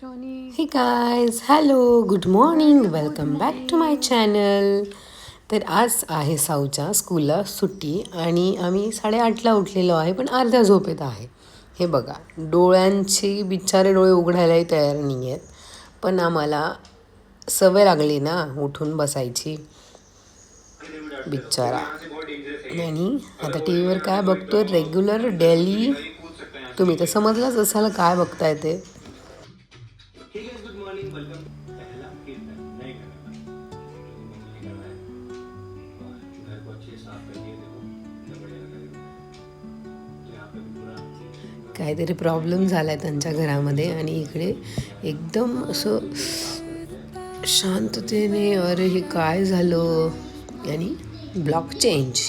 हे guys, hello, good morning, welcome back to my channel. तर आज आहे साऊच्या स्कूलला सुट्टी आणि आम्ही 8:30ला उठलेलो आहे, पण अर्ध्या झोपेत आहे. हे बघा, डोळ्यांची बिचारे डोळे उघडायलाही तयार नाही आहेत, पण आम्हाला सवय लागली ना उठून बसायची. बिचारा. आणि आता टी व्हीवर काय बघतोय, रेग्युलर डेली. तुम्ही तर समजलाच असाल काय बघताय ते. काहीतरी प्रॉब्लेम झाला आहे त्यांच्या घरामध्ये आणि इकडे एकदम असं शांततेने, अरे हे काय झालं, आणि ब्लॉक चेंज.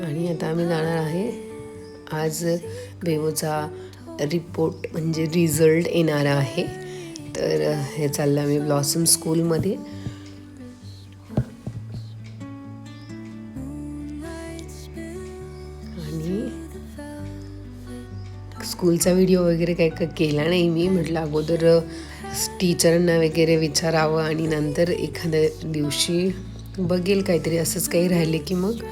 आणि आता आम्ही जाणार आहे. आज बेबोचा रिपोर्ट म्हणजे रिझल्ट येणार आहे, तर हे चाललं आम्ही ब्लॉसम स्कूलमध्ये. आणि स्कूलचा व्हिडिओ वगैरे काही केला नाही मी. म्हटलं अगोदर टीचरांना वगैरे विचारावं आणि नंतर एखाद्या दिवशी बघेल, काहीतरी असंच काही राहिले की मग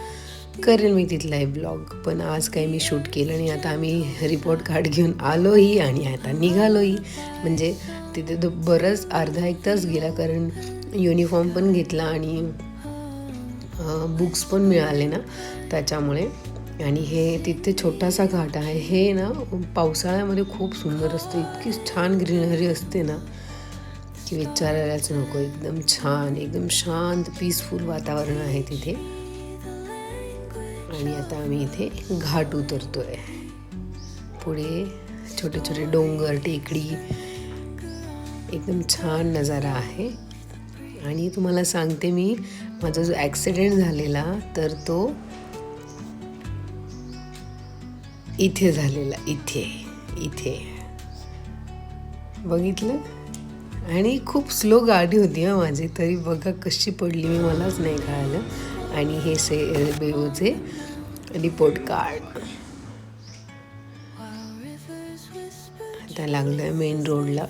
करेल मी तिथला हे ब्लॉग. पण आज काही मी शूट केलं नाही. आता आम्ही रिपोर्ट कार्ड घेऊन आलोही आणि आता निघालोही. म्हणजे तिथे तो बरंच अर्धा एक तास गेला, कारण युनिफॉर्म पण घेतला आणि बुक्स पण मिळाले ना त्याच्यामुळे. आणि हे तिथे छोटासा घाट आहे. हे ना पावसाळ्यामध्ये खूप सुंदर असते, इतकी छान ग्रीनरी असते ना की विचारायलाच नको. एकदम छान, एकदम शांत, पीसफुल वातावरण आहे तिथे. आणि आता आम्ही इथे घाट उतरतोय. पुढे छोटे छोटे डोंगर, टेकडी, एकदम छान नजारा आहे. आणि तुम्हाला सांगते मी, माझा जो ॲक्सिडेंट झालेला तर तो इथे झालेला, इथे बघितलं. आणि खूप स्लो गाडी होती माझी, तरी बघा कशी पडली मी, मलाच नाही कळालं. आणि हे बेबोचे रिपोर्ट कार्ड. आता लागलं आहे मेन रोडला.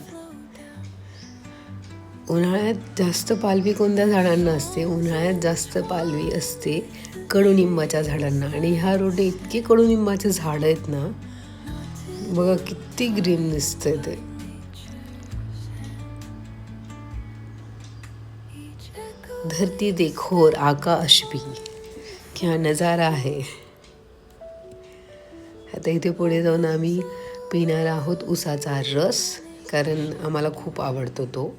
उन्हाळ्यात जास्त पालवी कोणत्या झाडांना असते? उन्हाळ्यात जास्त पालवी असते कडुनिंबाच्या झाडांना. आणि ह्या रोडने इतके कडुनिंबाचे झाडं आहेत ना, बघा किती ग्रीन दिसतंय ते. धरती देखो और आकाश भी, क्या नजारा आहे. आता इथे पुढे जाऊन आम्ही पिणार आहोत उसाचा रस, कारण आम्हाला खूप आवडतो तो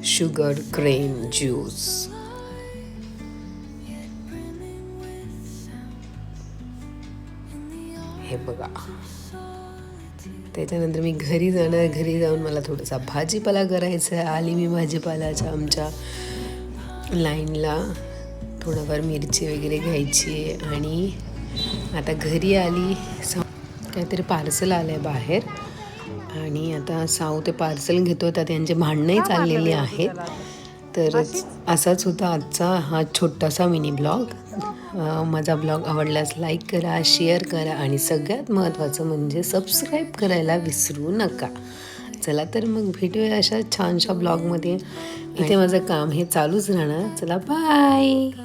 शुगर क्रेन ज्यूस. हे बघा. त्याच्यानंतर मी घरी जाणार. घरी जाऊन मला थोडासा भाजीपाला करायचा आहे. आली मी भाजीपालाच्या आमच्या लाईनला, थोडंफार मिरची वगैरे घ्यायची आहे. आणि आता घरी आली. काहीतरी पार्सल आलं आहे बाहेर, आणि आता साऊ ते पार्सल घेतो. तर त्यांचे भांडणंही चाललेली आहेत. तर असाच होता आजचा हा छोटासा मिनी ब्लॉग. माझा ब्लॉग आवडल्यास लाईक करा, शेअर करा आणि सगळ्यात महत्त्वाचं म्हणजे सबस्क्राईब करायला विसरू नका. चला तर मग भेटूया अशा छानशा ब्लॉगमध्ये. इथे माझं काम हे चालूच राहणार. चला, बाय.